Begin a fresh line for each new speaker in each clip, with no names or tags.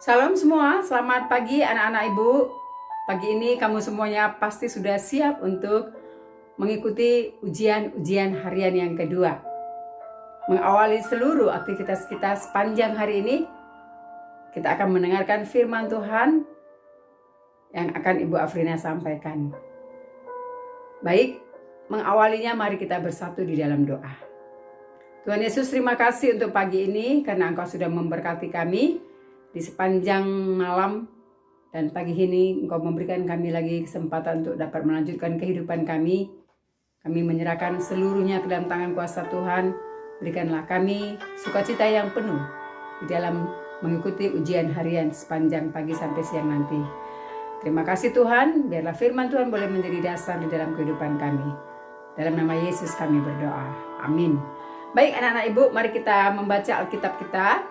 Salam semua, selamat pagi anak-anak ibu. Pagi ini kamu semuanya pasti sudah siap untuk mengikuti ujian harian yang kedua. Mengawali seluruh aktivitas kita sepanjang hari ini, kita akan mendengarkan firman Tuhan yang akan Ibu Afrina sampaikan. Baik, mengawalinya mari kita bersatu di dalam doa. Tuhan Yesus, terima kasih untuk pagi ini karena Engkau sudah memberkati kami di sepanjang malam dan pagi ini Engkau memberikan kami lagi kesempatan untuk dapat melanjutkan kehidupan kami. Kami menyerahkan seluruhnya ke dalam tangan kuasa Tuhan. Berikanlah kami sukacita yang penuh di dalam mengikuti ujian harian sepanjang pagi sampai siang nanti. Terima kasih Tuhan, biarlah firman Tuhan boleh menjadi dasar di dalam kehidupan kami. Dalam nama Yesus kami berdoa. Amin. Baik anak-anak ibu, mari kita membaca Alkitab kita.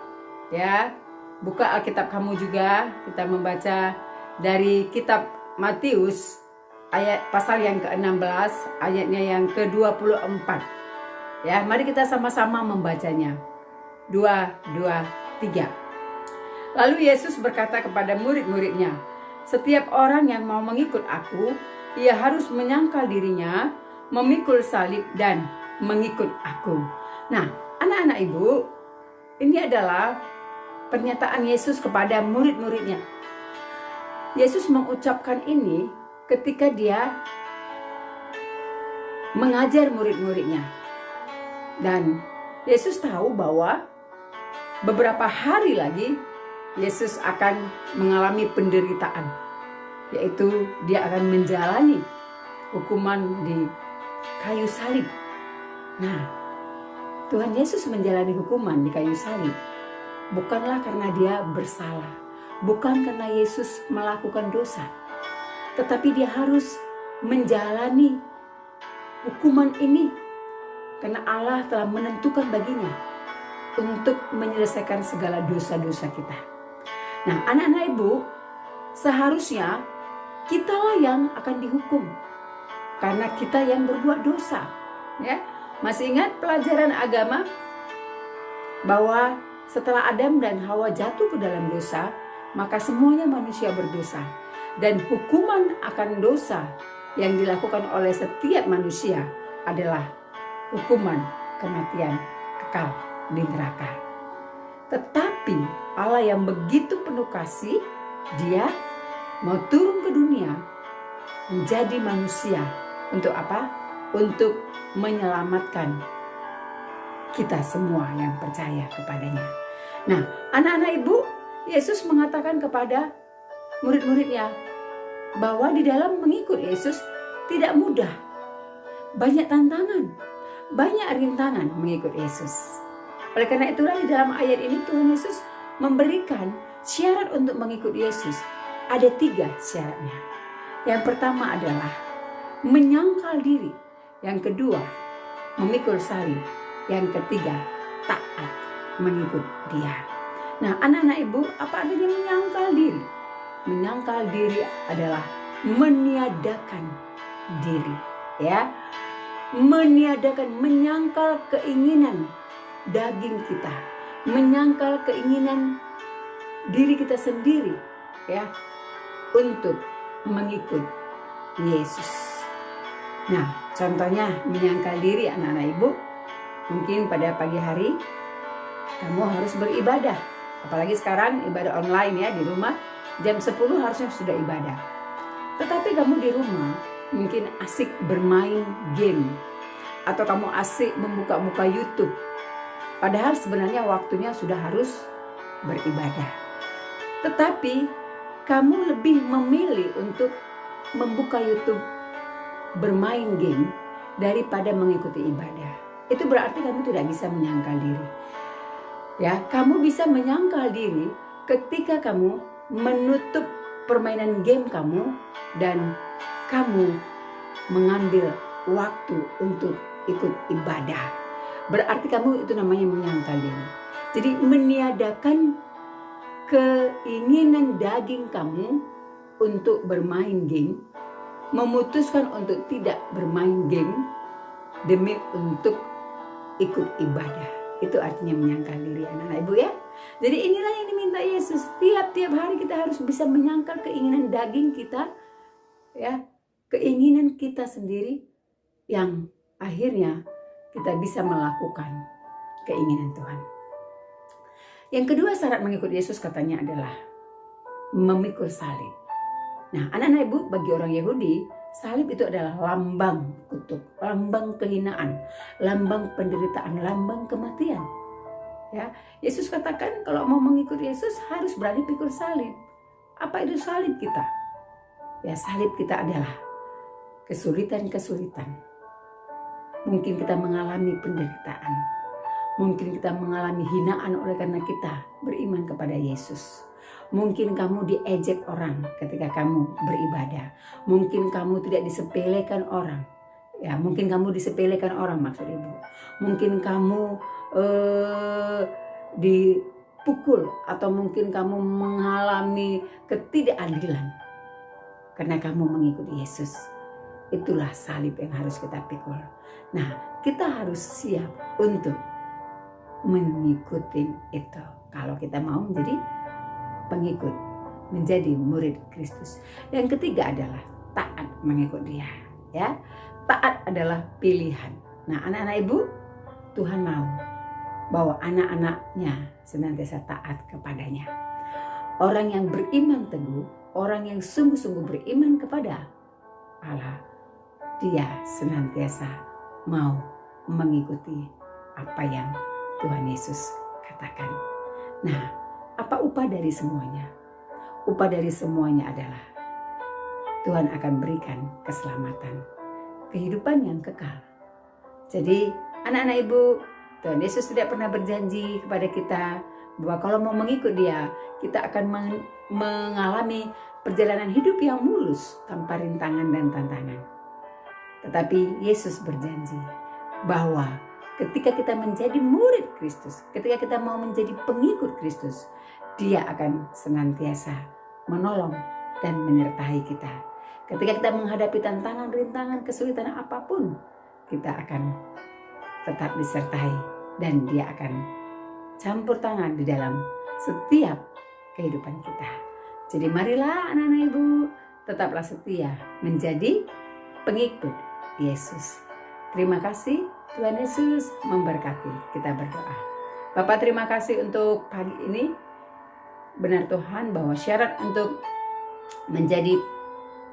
Ya, buka Alkitab kamu juga. Kita membaca dari kitab Matius ayat pasal yang ke-16, ayatnya yang ke-24. Ya, mari kita sama-sama membacanya. 2, 3. Lalu Yesus berkata kepada murid-muridnya, "Setiap orang yang mau mengikut aku, ia harus menyangkal dirinya, memikul salib dan mengikut aku." Nah, anak-anak ibu, ini adalah pernyataan Yesus kepada murid-muridnya. Yesus mengucapkan ini ketika dia mengajar murid-muridnya. Dan Yesus tahu bahwa beberapa hari lagi Yesus akan mengalami penderitaan, yaitu dia akan menjalani hukuman di kayu salib. Nah, Tuhan Yesus menjalani hukuman di kayu salib bukanlah karena dia bersalah, bukan karena Yesus melakukan dosa, tetapi dia harus menjalani hukuman ini karena Allah telah menentukan baginya untuk menyelesaikan segala dosa-dosa kita. Nah, anak-anak ibu, seharusnya kitalah yang akan dihukum karena kita yang berbuat dosa. Ya, masih ingat pelajaran agama bahwa setelah Adam dan Hawa jatuh ke dalam dosa, maka semuanya manusia berdosa. Dan hukuman akan dosa yang dilakukan oleh setiap manusia adalah hukuman kematian kekal di neraka. Tetapi Allah yang begitu penuh kasih, dia mau turun ke dunia menjadi manusia. Untuk apa? Untuk menyelamatkan kita semua yang percaya kepadanya. Nah, anak-anak ibu, Yesus mengatakan kepada murid-muridnya bahwa di dalam mengikut Yesus tidak mudah. Banyak tantangan, banyak rintangan mengikut Yesus. Oleh karena itulah di dalam ayat ini Tuhan Yesus memberikan syarat untuk mengikut Yesus. Ada 3 syaratnya. Yang pertama adalah menyangkal diri. Yang kedua, memikul salib. Yang ketiga, taat mengikut dia. Nah, anak-anak ibu, apa artinya menyangkal diri? Menyangkal diri adalah meniadakan diri, ya. Meniadakan, menyangkal keinginan daging kita, menyangkal keinginan diri kita sendiri, ya, untuk mengikut Yesus. Nah, contohnya menyangkal diri anak-anak ibu, mungkin pada pagi hari kamu harus beribadah. Apalagi sekarang ibadah online ya, di rumah jam 10 harusnya sudah ibadah. Tetapi kamu di rumah mungkin asik bermain game, atau kamu asik membuka-buka YouTube. Padahal sebenarnya waktunya sudah harus beribadah. Tetapi kamu lebih memilih untuk membuka YouTube, bermain game daripada mengikuti ibadah. Itu berarti kamu tidak bisa menyangkal diri. Ya, kamu bisa menyangkal diri ketika kamu menutup permainan game kamu dan kamu mengambil waktu untuk ikut ibadah. Berarti kamu itu namanya menyangkal diri. Jadi meniadakan keinginan daging kamu untuk bermain game, memutuskan untuk tidak bermain game demi untuk ikut ibadah. Itu artinya menyangkal diri anak-anak ibu ya. Jadi inilah yang diminta Yesus. Tiap-tiap hari kita harus bisa menyangkal keinginan daging kita, ya, keinginan kita sendiri, yang akhirnya kita bisa melakukan keinginan Tuhan. Yang kedua syarat mengikut Yesus katanya adalah memikul salib. Nah, anak-anak ibu, bagi orang Yahudi, salib itu adalah lambang kutuk, lambang kehinaan, lambang penderitaan, lambang kematian. Ya, Yesus katakan kalau mau mengikut Yesus harus berani pikul salib. Apa itu salib kita? Ya, salib kita adalah kesulitan-kesulitan. Mungkin kita mengalami penderitaan. Mungkin kita mengalami hinaan oleh karena kita beriman kepada Yesus. Mungkin kamu diejek orang ketika kamu beribadah. Mungkin kamu tidak disepelekan orang. Ya, mungkin kamu disepelekan orang, maksud ibu. Mungkin kamu dipukul, atau mungkin kamu mengalami ketidakadilan karena kamu mengikuti Yesus. Itulah salib yang harus kita pikul. Nah, kita harus siap untuk mengikuti itu. Kalau kita mau menjadi pengikut, menjadi murid Kristus. Yang ketiga adalah taat mengikut Dia. Ya, taat adalah pilihan. Nah, anak-anak ibu, Tuhan mau bahwa anak-anaknya senantiasa taat kepadanya. Orang yang beriman teguh, orang yang sungguh-sungguh beriman kepada Allah, dia senantiasa mau mengikuti apa yang Tuhan Yesus katakan. Nah, apa upah dari semuanya? Upah dari semuanya adalah Tuhan akan berikan keselamatan, kehidupan yang kekal. Jadi, anak-anak ibu, Tuhan Yesus tidak pernah berjanji kepada kita bahwa kalau mau mengikut Dia, kita akan mengalami perjalanan hidup yang mulus tanpa rintangan dan tantangan. Tetapi Yesus berjanji bahwa ketika kita menjadi murid Kristus, ketika kita mau menjadi pengikut Kristus, Dia akan senantiasa menolong dan menyertai kita. Ketika kita menghadapi tantangan, rintangan, kesulitan apapun, kita akan tetap disertai dan Dia akan campur tangan di dalam setiap kehidupan kita. Jadi marilah anak-anak ibu, tetaplah setia menjadi pengikut Yesus. Terima kasih, Tuhan Yesus memberkati. Kita berdoa. Bapak, terima kasih untuk pagi ini. Benar Tuhan bahwa syarat untuk menjadi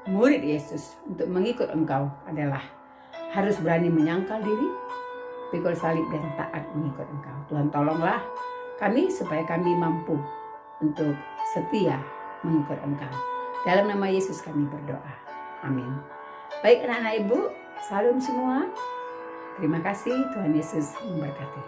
murid Yesus, untuk mengikut Engkau adalah harus berani menyangkal diri, pikul salib dan taat mengikut Engkau. Tuhan, tolonglah kami supaya kami mampu untuk setia mengikut Engkau. Dalam nama Yesus kami berdoa. Amin. Baik anak-anak ibu, salam semua. Terima kasih, Tuhan Yesus memberkati.